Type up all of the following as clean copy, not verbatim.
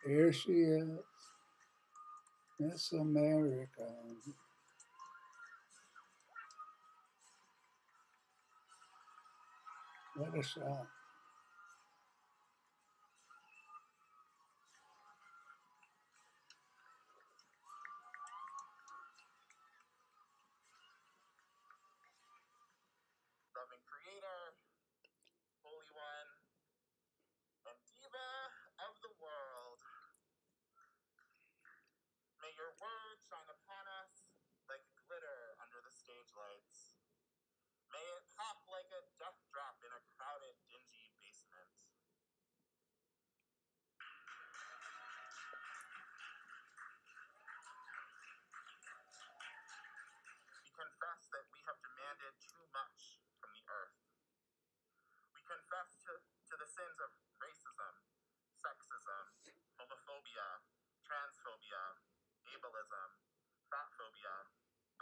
Here she is, Miss America. What a shot. Loving Creator, Holy One, and Diva of the world. May your word shine upon us like glitter under the stage lights. May it pop like a death drop in a crowded, dingy basement. We confess that we have demanded too much from the earth. We confess to the sins of racism, sexism, homophobia, transphobia, ableism, fatphobia,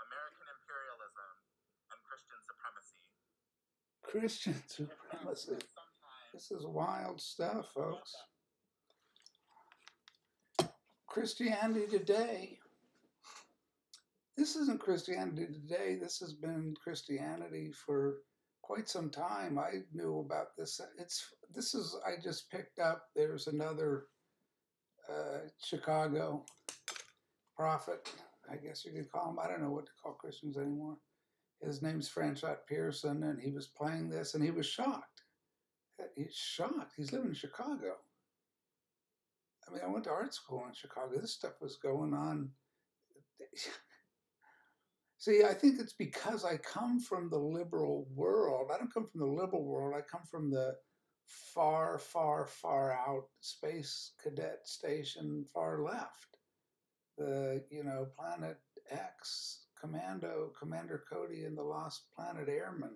American imperialism, and Christian supremacy. Christian supremacy. This is wild stuff, folks. Christianity Today. This isn't Christianity Today. This has been Christianity for quite some time. I knew about this. I just picked up. There's another Chicago prophet, I guess you could call him. I don't know what to call Christians anymore. His name's Francis Pearson, and he was playing this, and he was shocked. He's shocked. He's living in Chicago. I mean, I went to art school in Chicago. This stuff was going on. See, I think it's because I come from the liberal world. I don't come from the liberal world. I come from the far, far, far out space cadet station, far left. The, Planet X, Commander Cody and the Lost Planet Airmen,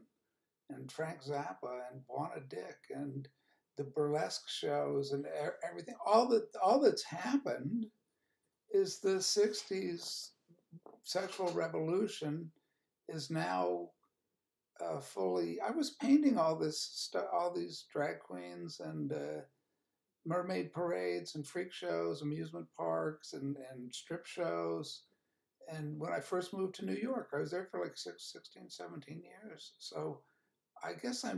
and Frank Zappa and Buona Dick and the burlesque shows and everything. All that's happened is the '60s sexual revolution is now fully. I was painting all this stuff, all these drag queens and mermaid parades and freak shows, amusement parks and strip shows. And when I first moved to New York, I was there for like 16, 17 years. So I guess I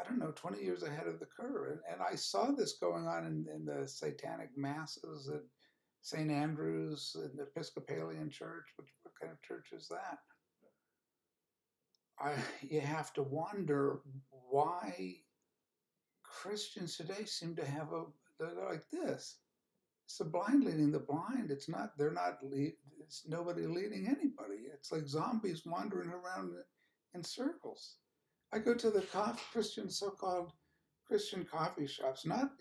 don't know, 20 years ahead of the curve. And I saw this going on in the satanic masses at St. Andrew's in the Episcopalian Church. What kind of church is that? You have to wonder why Christians today seem to have they're like this. It's the blind leading the blind. It's nobody leading anybody. It's like zombies wandering around in circles. I go to the so-called Christian coffee shops. Not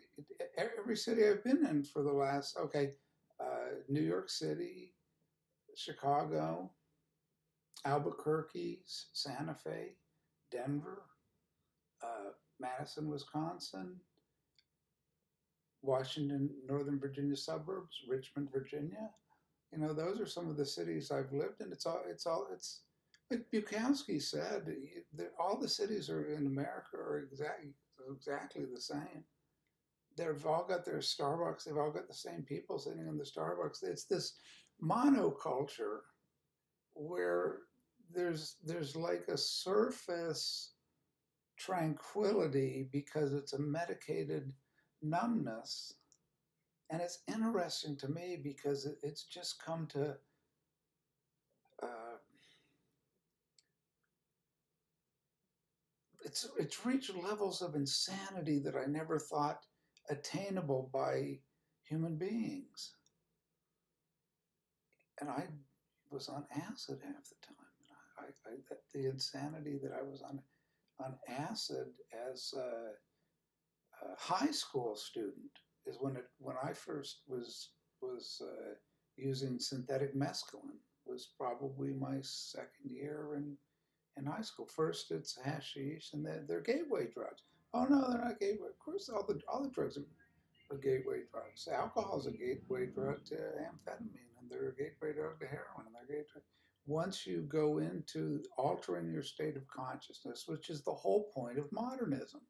every city I've been in for the last. Okay, New York City, Chicago, Albuquerque, Santa Fe, Denver, Madison, Wisconsin, Washington, Northern Virginia suburbs, Richmond, Virginia. Those are some of the cities I've lived in. It's like Bukowski said, all the cities are in America are exactly the same. They've all got their Starbucks. They've all got the same people sitting in the Starbucks. It's this monoculture where there's like a surface tranquility because it's a medicated numbness. And it's interesting to me because it's just come to it's reached levels of insanity that I never thought attainable by human beings. And I was on acid half the time. The insanity that I was on acid as a high school student is when I first was using synthetic mescaline. Was probably my second year in high school. First, it's hashish, and then they're gateway drugs. Oh no, they're not gateway. Of course, all the drugs are gateway drugs. Alcohol is a gateway drug to amphetamine, and they're a gateway drug to heroin, and they're gateway. Once you go into altering your state of consciousness, which is the whole point of modernism.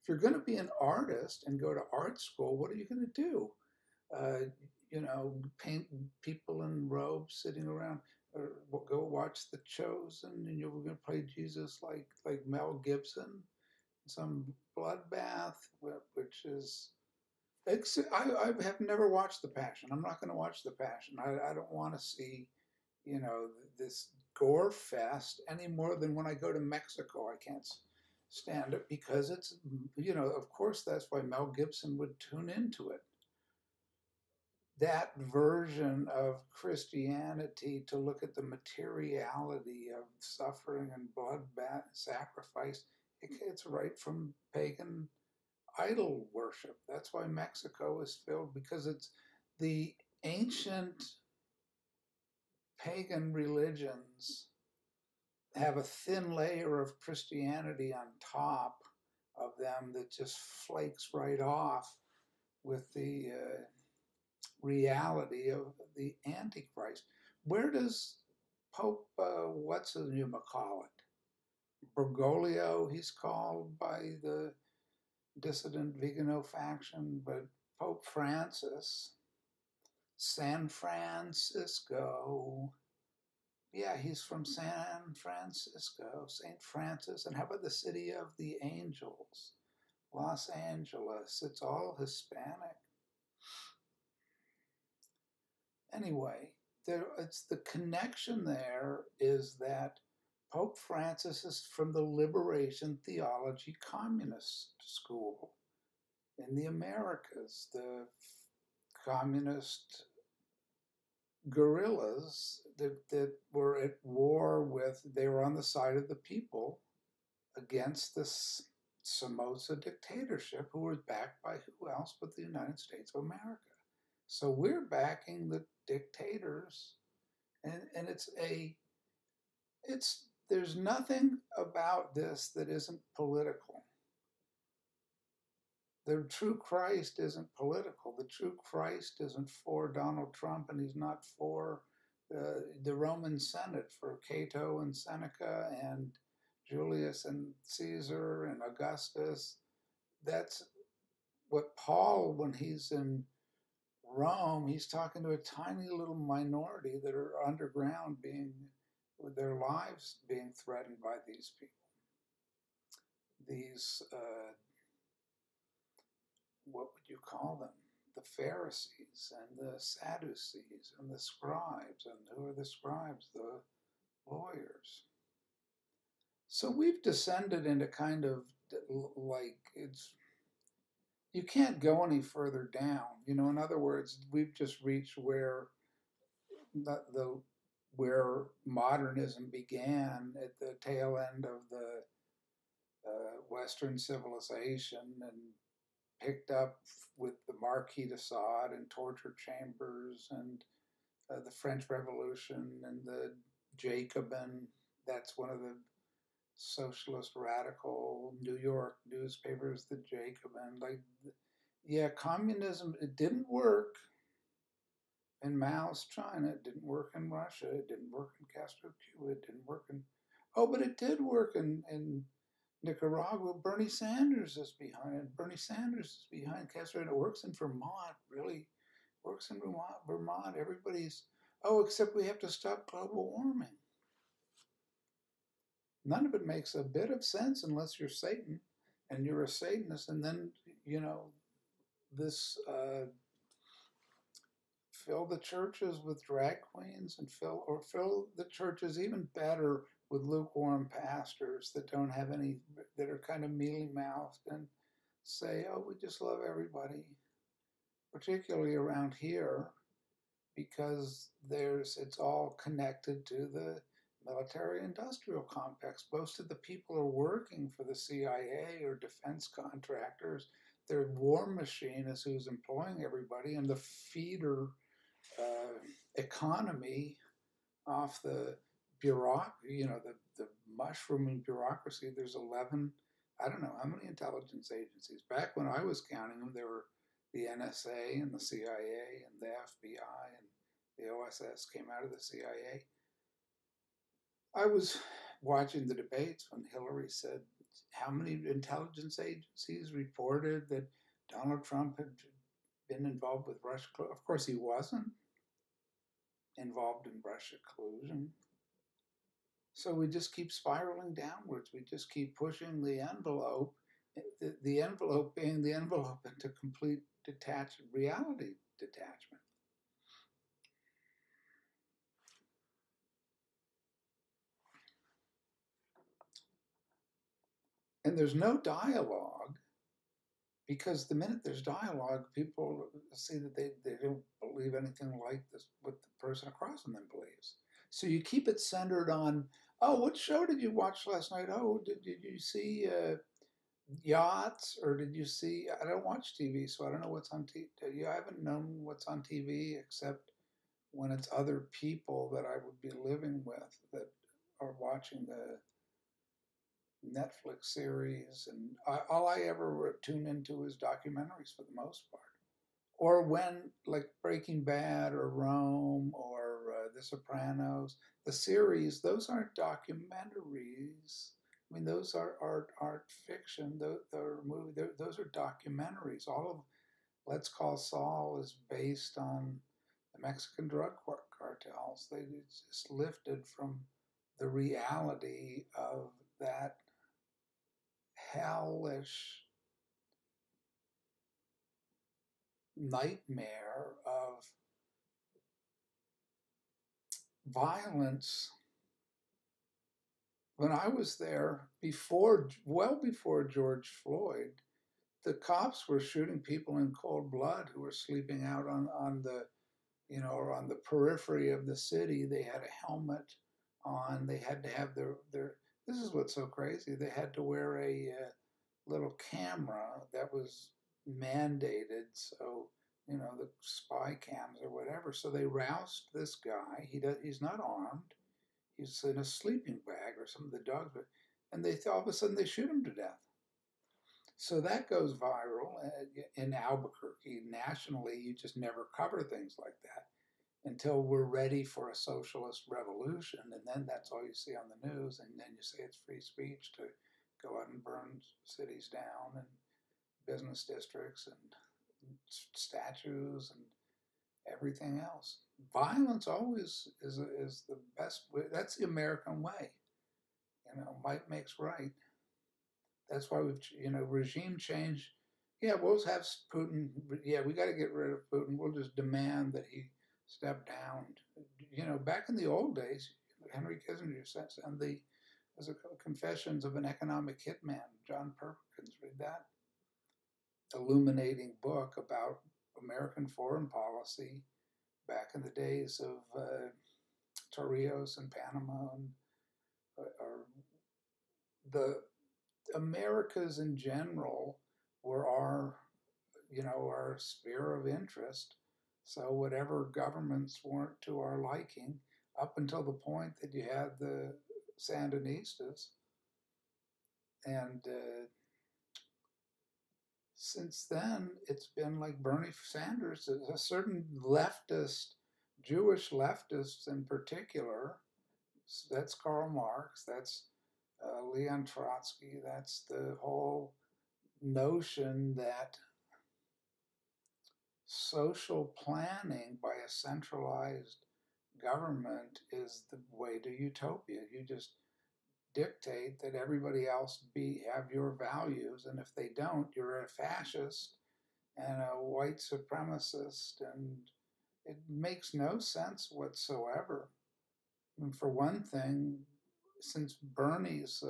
If you're going to be an artist and go to art school, what are you going to do? uh, paint people in robes sitting around, or go watch The Chosen, and you're going to play Jesus like Mel Gibson, some bloodbath, which is. I have never watched The Passion. I'm not going to watch The Passion. I don't want to see, this gore fest any more than when I go to Mexico. I can't stand it because it's, of course, that's why Mel Gibson would tune into it. That version of Christianity, to look at the materiality of suffering and bloodbath sacrifice, it's right from pagan idol worship. That's why Mexico is filled, because it's the ancient pagan religions have a thin layer of Christianity on top of them that just flakes right off with the reality of the Antichrist. Where does Pope, what's his name, call it? Bergoglio, he's called by the dissident Vigano faction, but Pope Francis, San Francisco. Yeah, he's from San Francisco, St. Francis. And how about the city of the angels? Los Angeles. It's all Hispanic. Anyway, it's the connection there is that Pope Francis is from the Liberation Theology Communist School in the Americas. The communist guerrillas that were at war with, they were on the side of the people against this Somoza dictatorship, who was backed by who else but the United States of America. So we're backing the dictators, and there's nothing about this that isn't political. The true Christ isn't political. The true Christ isn't for Donald Trump, and he's not for the Roman Senate, for Cato and Seneca and Julius and Caesar and Augustus. That's what Paul, when he's in Rome, he's talking to a tiny little minority that are underground, with their lives being threatened by these people. These what would you call them? The Pharisees and the Sadducees and the scribes. And who are the scribes? The lawyers. So we've descended into kind of like you can't go any further down. In other words, we've just reached where where modernism began at the tail end of the Western civilization, and picked up with the Marquis de Sade and torture chambers and the French Revolution and the Jacobin. That's one of the socialist radical New York newspapers, the Jacobin. Yeah, communism, it didn't work in Mao's China. It didn't work in Russia. It didn't work in Castro, Cuba. It didn't work in, but it did work in Nicaragua. Bernie Sanders is behind. Bernie Sanders is behind Castro, and it works in Vermont. Really works in Vermont. Everybody's except we have to stop global warming. None of it makes a bit of sense unless you're Satan, and you're a Satanist, and then this fill the churches with drag queens, and fill the churches even better with lukewarm pastors that don't have any, that are kind of mealy-mouthed and say, we just love everybody, particularly around here, because it's all connected to the military-industrial complex. Most of the people are working for the CIA or defense contractors. Their war machine is who's employing everybody, and the feeder economy off the bureaucracy, the mushrooming bureaucracy. There's 11, I don't know how many intelligence agencies. Back when I was counting them, there were the NSA and the CIA and the FBI, and the OSS came out of the CIA. I was watching the debates when Hillary said how many intelligence agencies reported that Donald Trump had been involved with Russia. Of course, he wasn't involved in Russia collusion. So we just keep spiraling downwards. We just keep pushing the envelope, the envelope being the envelope into complete detached reality detachment. And there's no dialogue, because the minute there's dialogue, people see that they don't believe anything like this, what the person across from them believes. So you keep it centered on, oh, what show did you watch last night? Oh, did you see yachts, or did you see? I don't watch TV, so I don't know what's on TV. I haven't known what's on TV except when it's other people that I would be living with that are watching the Netflix series, and all I ever tune into is documentaries for the most part. Or when, like Breaking Bad or Rome or The Sopranos, the series, those aren't documentaries. I mean, those are art fiction. Those are documentaries. All of Let's Call Saul is based on the Mexican drug cartels. It's just lifted from the reality of that hellish nightmare of violence. When I was there, well before George Floyd, the cops were shooting people in cold blood who were sleeping out on the, or on the periphery of the city. They had a helmet on. They had to have their. This is what's so crazy. They had to wear a little camera that was mandated. So, the spy cams or whatever. So they roused this guy. He's not armed. He's in a sleeping bag or some of the dogs, and all of a sudden they shoot him to death. So that goes viral in Albuquerque. Nationally, you just never cover things like that until we're ready for a socialist revolution, and then that's all you see on the news, and then you say it's free speech to go out and burn cities down and business districts and statues and everything else. Violence always is the best way. That's the American way. Might makes right. That's why regime change. Yeah, we'll have Putin. Yeah, we got to get rid of Putin. We'll just demand that he step down. Back in the old days, Henry Kissinger said, and there's a Confessions of an Economic Hitman. John Perkins, read that illuminating book about American foreign policy back in the days of Torrijos and Panama, and or the Americas in general were our sphere of interest. So whatever governments weren't to our liking, up until the point that you had the Sandinistas, and since then it's been like Bernie Sanders, a certain leftist, Jewish leftists in particular. That's Karl Marx. That's Leon Trotsky. That's the whole notion that social planning by a centralized government is the way to utopia. You just dictate that everybody else have your values, and if they don't, you're a fascist and a white supremacist, and it makes no sense whatsoever. And for one thing, since Bernie's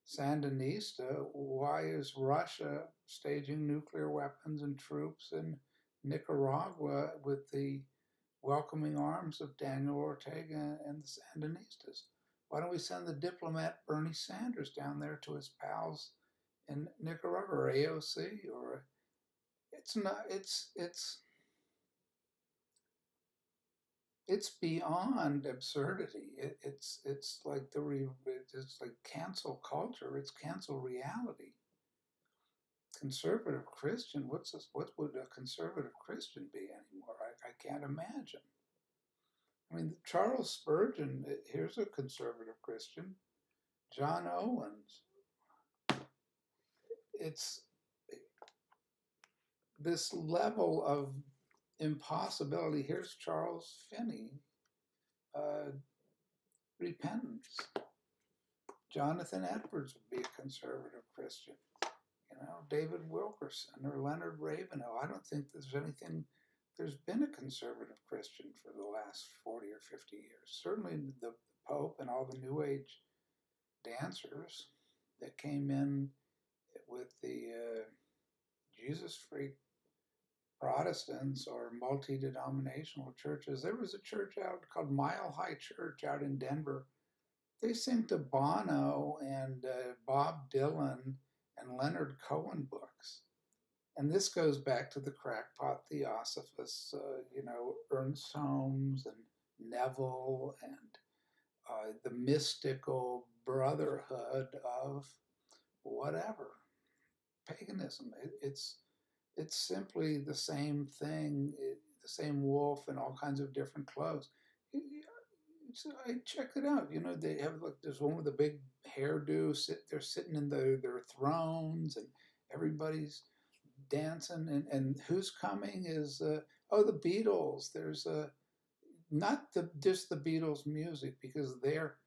Sandinista, why is Russia staging nuclear weapons and troops in Nicaragua with the welcoming arms of Daniel Ortega and the Sandinistas? Why don't we send the diplomat Bernie Sanders down there to his pals in Nicaragua or AOC? Or it's not. It's beyond absurdity. It's like it's like cancel culture. It's cancel reality. Conservative Christian. What would a conservative Christian be anymore? I can't imagine. I mean, Charles Spurgeon. Here's a conservative Christian. John Owens. It's this level of impossibility. Here's Charles Finney, uh, repentance. Jonathan Edwards would be a conservative Christian. You know, David Wilkerson or Leonard Ravenhill. I don't think there's been a conservative Christian for the last 40 or 50 years. Certainly the Pope and all the New Age dancers that came in with the Jesus freak Protestants or multi-denominational churches. There was a church out called Mile High Church out in Denver. They sing to Bono and Bob Dylan and Leonard Cohen books. And this goes back to the crackpot theosophists, Ernst Holmes and Neville and the mystical brotherhood of whatever paganism. It's simply the same thing, the same wolf in all kinds of different clothes. I checked it out. You know, they have like there's one with a big hairdo. They're sitting in their thrones, and everybody's dancing. And who's coming is the Beatles. There's not just the Beatles music because they're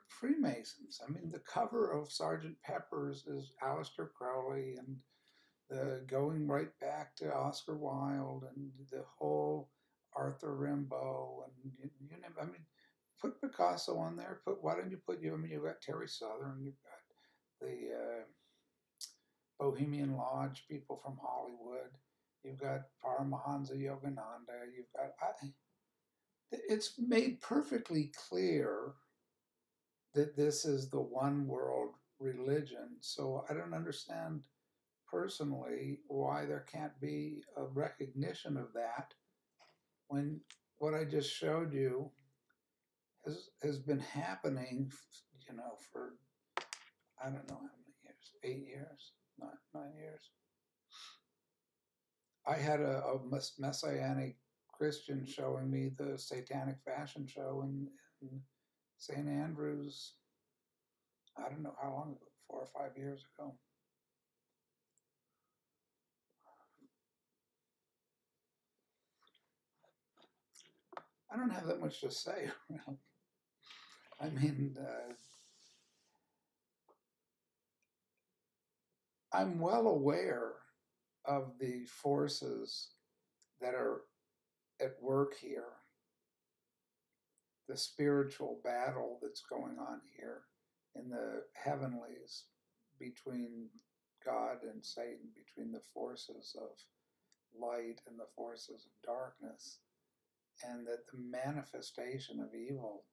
Freemasons. I mean, the cover of Sergeant Pepper's is Aleister Crowley and going right back to Oscar Wilde and the whole Arthur Rimbaud and I mean, put Picasso on there. Why don't you put I mean, you've got Terry Southern, you've got the Bohemian Lodge people from Hollywood, you've got Paramahansa Yogananda, you've got. It's made perfectly clear that this is the one world religion. So I don't understand personally why there can't be a recognition of that when what I just showed you has been happening, for I don't know how many years, 8 years, 9 years. I had a messianic Christian showing me the Satanic Fashion Show in St. Andrews. I don't know how long ago, 4 or 5 years ago. I don't have that much to say, really. I mean, I'm well aware of the forces that are at work here, the spiritual battle that's going on here in the heavenlies between God and Satan, between the forces of light and the forces of darkness, and that the manifestation of evil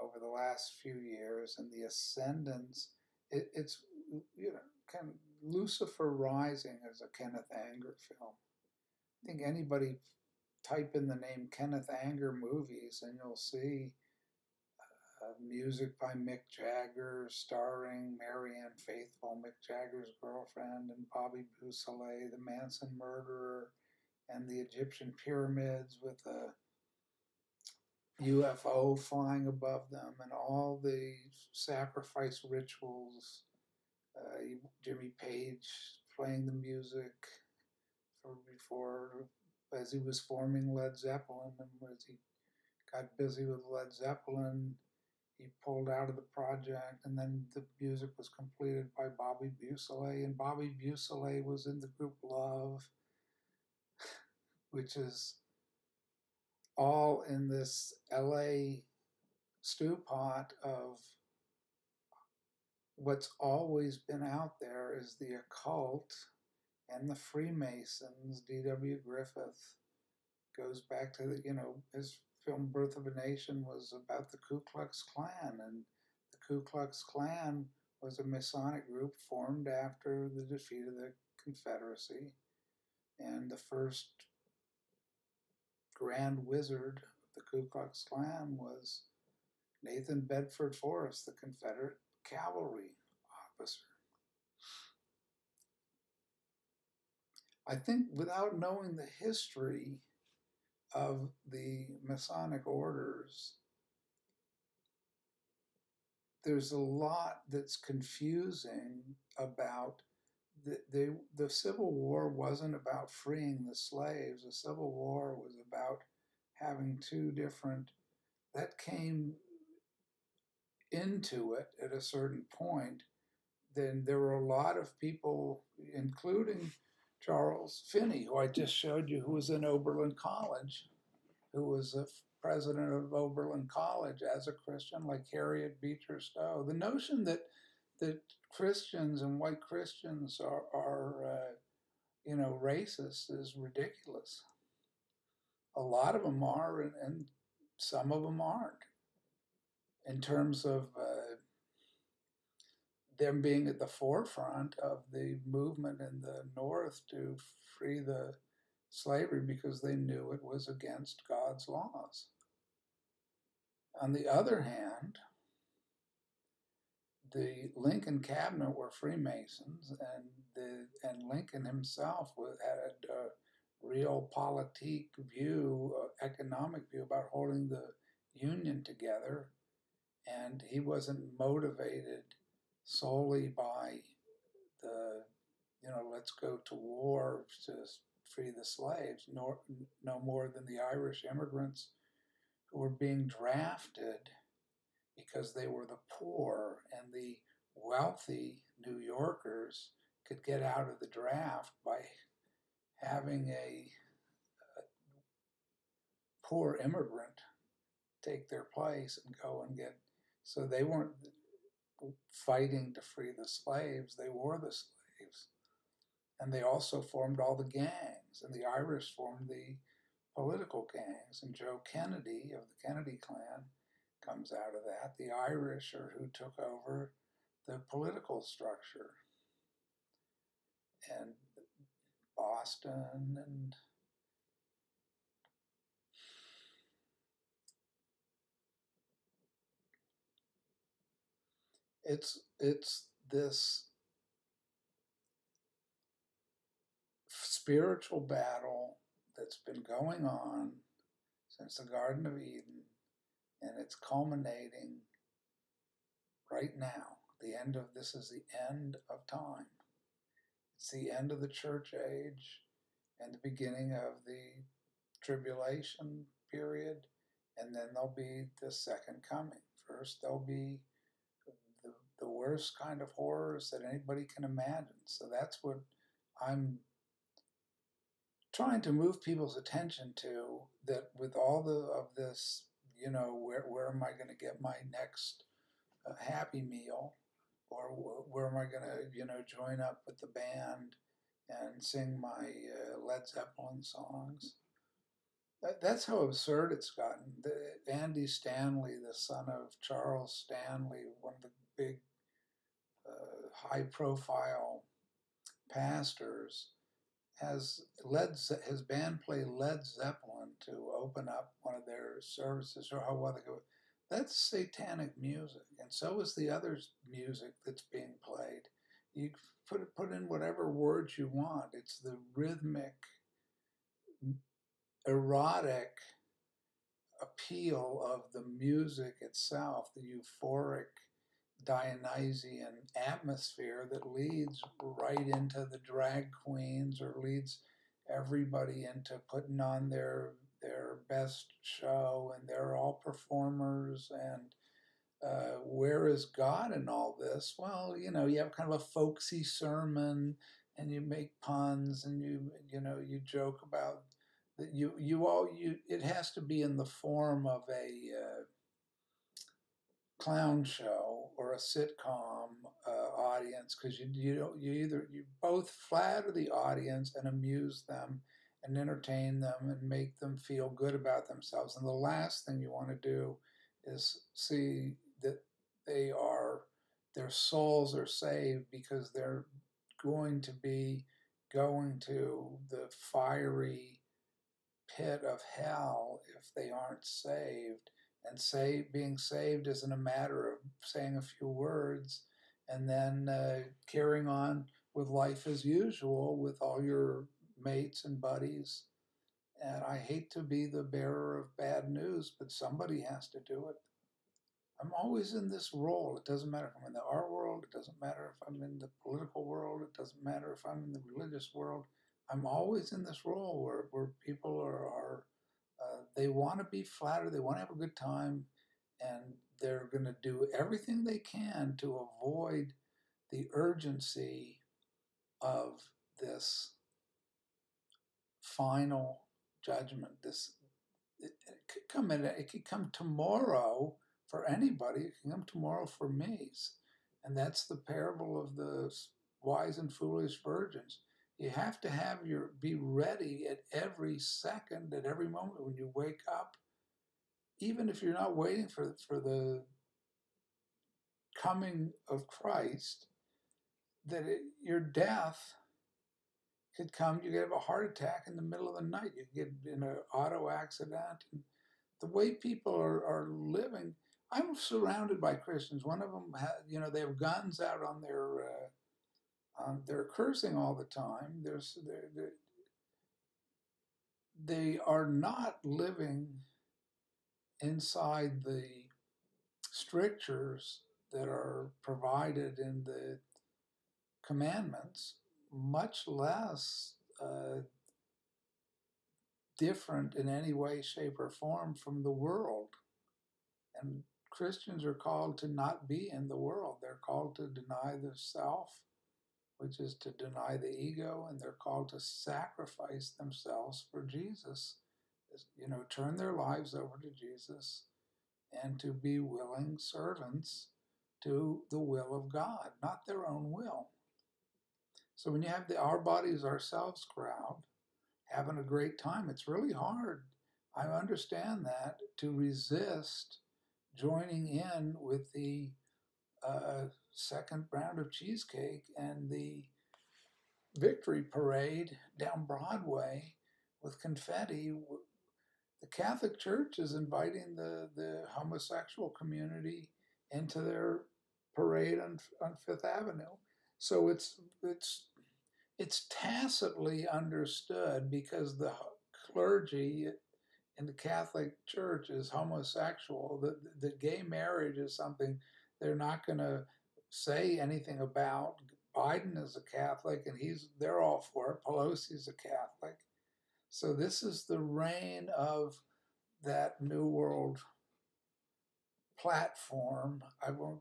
over the last few years and the ascendance, it's kind of Lucifer Rising as a Kenneth Anger film. I think anybody type in the name Kenneth Anger movies and you'll see music by Mick Jagger starring Marianne Faithfull, Mick Jagger's girlfriend, and Bobby Beausoleil, the Manson murderer, and the Egyptian pyramids with a UFO flying above them, and all the sacrifice rituals. Jimmy Page playing the music before as he was forming Led Zeppelin, and as he got busy with Led Zeppelin, he pulled out of the project, and then the music was completed by Bobby Beausoleil, and Bobby Beausoleil was in the group Love, which is all in this LA stew pot of what's always been out there is the occult and the Freemasons. D.W. Griffith goes back to his film Birth of a Nation was about the Ku Klux Klan, and the Ku Klux Klan was a Masonic group formed after the defeat of the Confederacy, and the first Grand Wizard of the Ku Klux Klan was Nathan Bedford Forrest, the Confederate cavalry officer. I think without knowing the history of the Masonic orders, there's a lot that's confusing about the Civil War wasn't about freeing the slaves. The Civil War was about having two different, that came into it at a certain point. Then there were a lot of people, including Charles Finney, who I just showed you, who was in Oberlin College, who was a president of Oberlin College as a Christian, like Harriet Beecher Stowe. The notion that Christians and white Christians are racist is ridiculous. A lot of them are, and some of them aren't. In terms of them being at the forefront of the movement in the North to free the slavery because they knew it was against God's laws. On the other hand, the Lincoln cabinet were Freemasons, and Lincoln himself had a realpolitik view, economic view about holding the Union together, and he wasn't motivated solely by the let's go to war to free the slaves, nor no more than the Irish immigrants who were being drafted because they were the poor, and the wealthy New Yorkers could get out of the draft by having a poor immigrant take their place and go and get. So they weren't fighting to free the slaves, they were the slaves. And they also formed all the gangs, and the Irish formed the political gangs. And Joe Kennedy of the Kennedy clan comes out of that. The Irish are who took over the political structure. And Boston and it's this spiritual battle that's been going on since the Garden of Eden, and it's culminating right now. The end of this is the end of time. It's the end of the church age and the beginning of the tribulation period, and then there'll be the second coming. First, there'll be the worst kind of horrors that anybody can imagine. So that's what I'm trying to move people's attention to, that with all of this, where am I going to get my next Happy Meal, or where am I going to, join up with the band and sing my Led Zeppelin songs. That's how absurd it's gotten. Andy Stanley, the son of Charles Stanley, one of the big high-profile pastors, has his band play Led Zeppelin to open up one of their services, or how well they go. That's satanic music, and so is the other music that's being played. You put in whatever words you want. It's the rhythmic, erotic appeal of the music itself, the euphoric Dionysian atmosphere that leads right into the drag queens, or leads everybody into putting on their best show, and they're all performers. And where is God in all this? Well, you have kind of a folksy sermon, and you make puns, and you joke about that. It has to be in the form of a clown show or a sitcom audience, because you both flatter the audience and amuse them and entertain them and make them feel good about themselves. And the last thing you want to do is see that their souls are saved, because they're going to be going to the fiery pit of hell if they aren't saved. And being saved isn't a matter of saying a few words and then carrying on with life as usual with all your mates and buddies. And I hate to be the bearer of bad news, but somebody has to do it. I'm always in this role. It doesn't matter if I'm in the art world. It doesn't matter if I'm in the political world. It doesn't matter if I'm in the religious world. I'm always in this role where people are they want to be flattered. They want to have a good time, and they're going to do everything they can to avoid the urgency of this final judgment. It could come in. It could come tomorrow for anybody. It can come tomorrow for me, and that's the parable of the wise and foolish virgins. You have to be ready at every second, at every moment when you wake up, even if you're not waiting for the coming of Christ. Your death could come. You could have a heart attack in the middle of the night. You could get in an auto accident. And the way people are living, I'm surrounded by Christians. One of them, they have guns out on they're cursing all the time. They are not living inside the strictures that are provided in the commandments, much less different in any way, shape, or form from the world. And Christians are called to not be in the world. They're called to deny the self, which is to deny the ego, and they're called to sacrifice themselves for Jesus. Turn their lives over to Jesus and to be willing servants to the will of God, not their own will. So when you have the our bodies ourselves crowd having a great time, it's really hard. I understand that, to resist joining in with the second round of cheesecake and the victory parade down Broadway with confetti. The Catholic Church is inviting the homosexual community into their parade on Fifth Avenue. So it's tacitly understood, because the clergy in the Catholic Church is homosexual, that gay marriage is something they're not going to say anything about. Biden is a Catholic, and they're all for it. Pelosi's a Catholic. So this is the reign of that New World platform. I won't,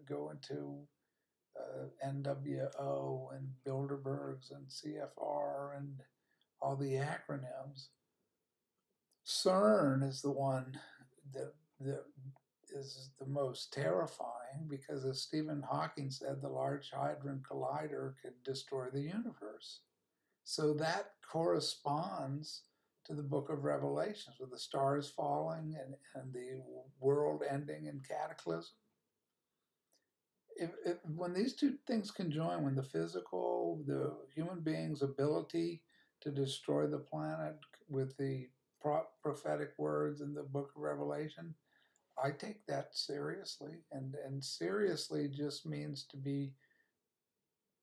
go into NWO and Bilderbergs and CFR and all the acronyms. CERN is the one that is the most terrifying, because, as Stephen Hawking said, the Large Hadron Collider could destroy the universe. So that corresponds to the book of Revelations, with the stars falling and the world ending in cataclysm. When these two things conjoin, when the human being's ability to destroy the planet with the prophetic words in the book of Revelation, I take that seriously. And seriously just means to be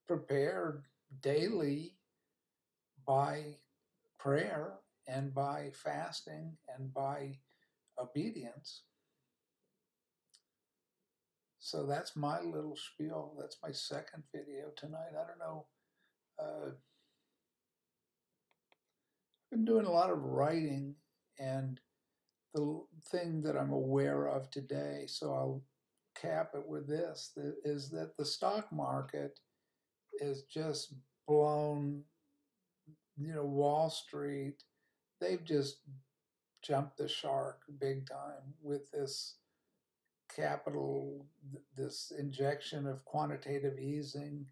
prepared daily by prayer and by fasting and by obedience. So that's my little spiel. That's my second video tonight. I don't know. I've been doing a lot of writing, and the thing that I'm aware of today, so I'll cap it with this, is that the stock market is just blown. Wall Street, they've just jumped the shark big time with this this injection of quantitative easing,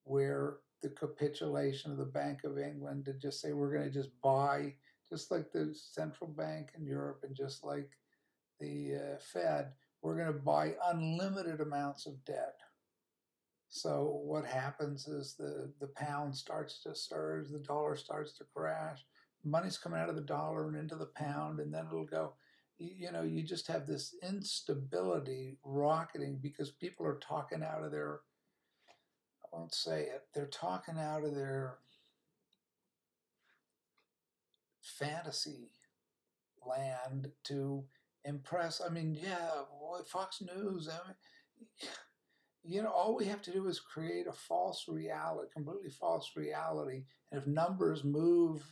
where the capitulation of the Bank of England to just say, we're going to just buy, just like the central bank in Europe and just like the Fed, we're going to buy unlimited amounts of debt. So what happens is the pound starts to surge, the dollar starts to crash, money's coming out of the dollar and into the pound, and then it'll go. You just have this instability rocketing, because people are talking out of their, I won't say it, they're talking out of their fantasy land to impress. I mean, yeah, boy, Fox News. I mean, all we have to do is create a false reality, completely false reality. And if numbers move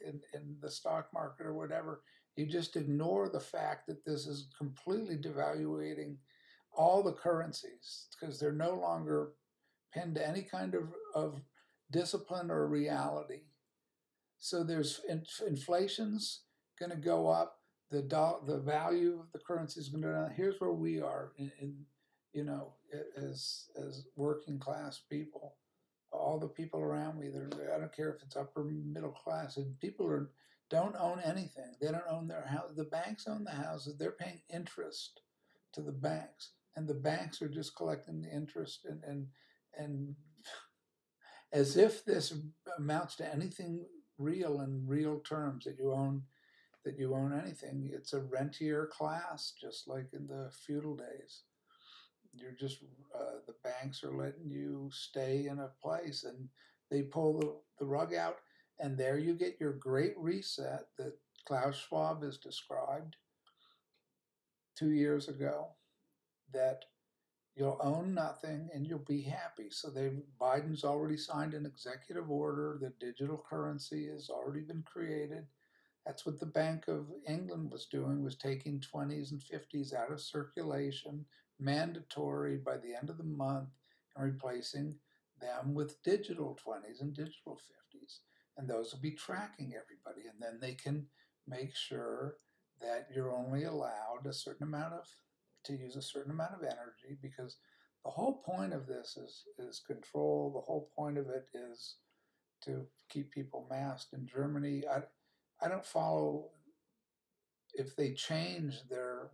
in the stock market or whatever, you just ignore the fact that this is completely devaluating all the currencies because they're no longer pinned to any kind of discipline or reality. So there's inflation's going to go up. The value of the currency is going to go down. Here's where we are as working class people. All the people around me, I don't care if it's upper middle class, and people don't own anything. They don't own their house. The banks own the houses. They're paying interest to the banks, and the banks are just collecting the interest and as if this amounts to anything real in real terms that you own anything. It's a rentier class, just like in the feudal days. You're just the banks are letting you stay in a place, and they pull the rug out, and there you get your great reset that Klaus Schwab has described 2 years ago, that you'll own nothing and you'll be happy. So Biden's already signed an executive order that digital currency has already been created. That's what the Bank of England was doing, was taking 20s and 50s out of circulation, mandatory by the end of the month, and replacing them with digital 20s and digital 50s. And those will be tracking everybody. And then they can make sure that you're only allowed to use a certain amount of energy, because the whole point of this is control. The whole point of it is to keep people masked. In Germany, I don't follow if they change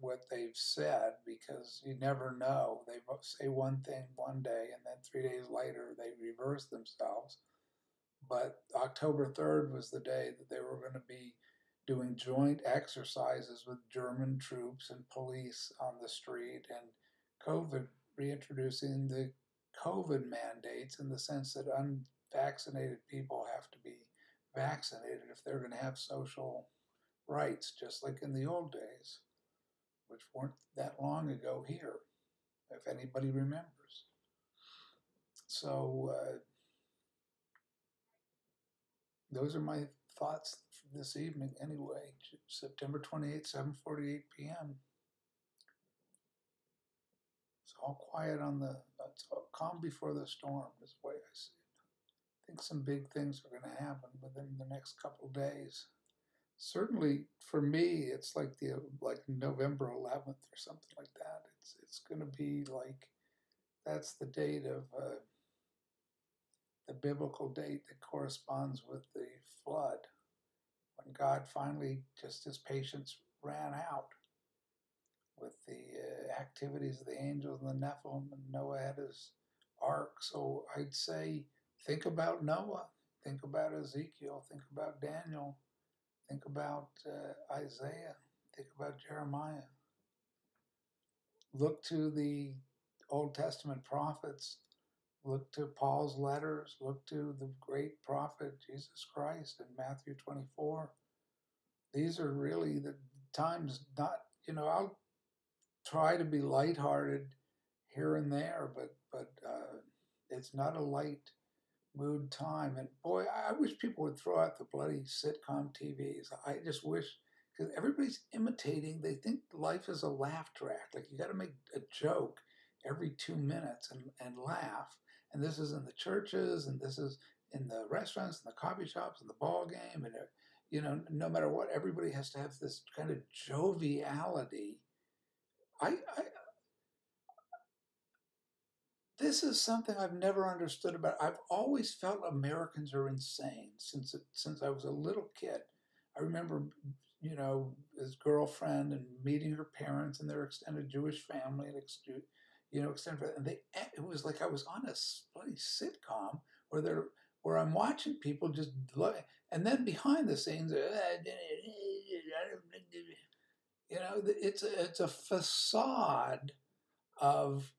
what they've said, because you never know. They say one thing one day and then 3 days later they reverse themselves. But October 3rd was the day that they were going to be doing joint exercises with German troops and police on the street, and reintroducing the COVID mandates, in the sense that unvaccinated people have to be vaccinated if they're going to have social rights, just like in the old days, which weren't that long ago here, if anybody remembers. So those are my thoughts this evening anyway. September 28th, 7:48 p.m. It's all quiet it's all calm before the storm, is the way I see it. I think some big things are going to happen within the next couple of days. Certainly for me, it's like November 11th or something like that. It's going to be like, that's the date of the biblical date that corresponds with the flood, when God finally, just his patience ran out with the activities of the angels and the Nephilim, and Noah had his ark. So I'd say, think about Noah, think about Ezekiel, think about Daniel, think about Isaiah, think about Jeremiah. Look to the Old Testament prophets, look to Paul's letters, look to the great prophet Jesus Christ in Matthew 24. These are really the times, I'll try to be lighthearted here and there, but it's not a light mood time. And boy, I wish people would throw out the bloody sitcom TVs. I just wish, because everybody's imitating. They think life is a laugh track. Like, you got to make a joke every 2 minutes and laugh. And this is in the churches, and this is in the restaurants, and the coffee shops, and the ball game, and no matter what, everybody has to have this kind of joviality. This is something I've never understood about. I've always felt Americans are insane since I was a little kid. I remember, his girlfriend and meeting her parents and their extended Jewish family, and it was like I was on a bloody sitcom where I'm watching people just look, and then behind the scenes, it's a facade of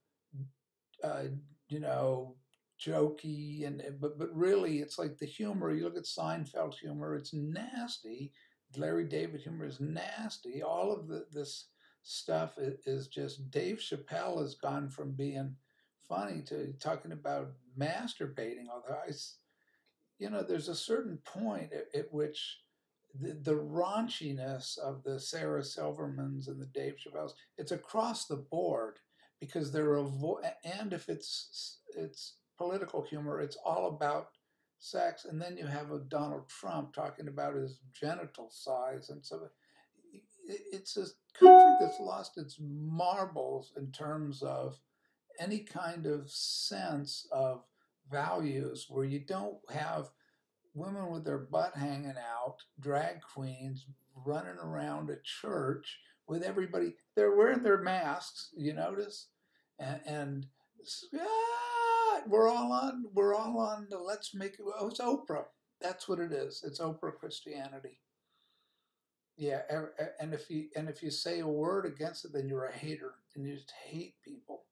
jokey, but really it's like the humor. You look at Seinfeld humor, it's nasty. Larry David humor is nasty. All of this stuff is just Dave Chappelle has gone from being funny to talking about masturbating. Although there's a certain point at which the raunchiness of the Sarah Silvermans and the Dave Chappelles, it's across the board because and if it's political humor, it's all about sex. And then you have a Donald Trump talking about his genital size. And so it's a country that's lost its marbles in terms of any kind of sense of values, where you don't have women with their butt hanging out, drag queens running around a church with everybody. They're wearing their masks, you notice, and we're all on the let's make it. Oh, it's Oprah. That's what it is. It's Oprah Christianity. Yeah, and if you say a word against it, then you're a hater, and you just hate people.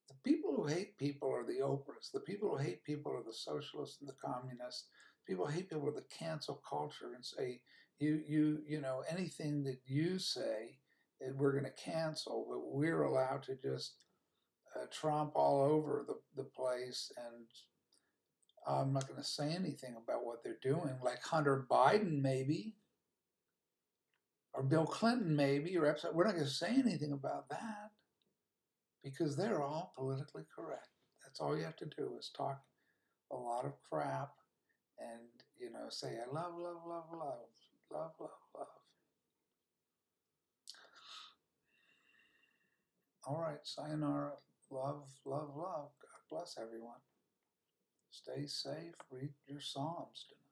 The people who hate people are the Oprahs. The people who hate people are the socialists and the communists. People hate people with the cancel culture and say anything that you say we're going to cancel, but we're allowed to just tromp all over the place, and I'm not going to say anything about what they're doing. Like Hunter Biden, maybe, or Bill Clinton, maybe, or we're not going to say anything about that because they're all politically correct. That's all you have to do is talk a lot of crap and, say, I love, love, love, love, love, love, love. All right, sayonara, love, love, love. God bless everyone. Stay safe, read your Psalms tonight.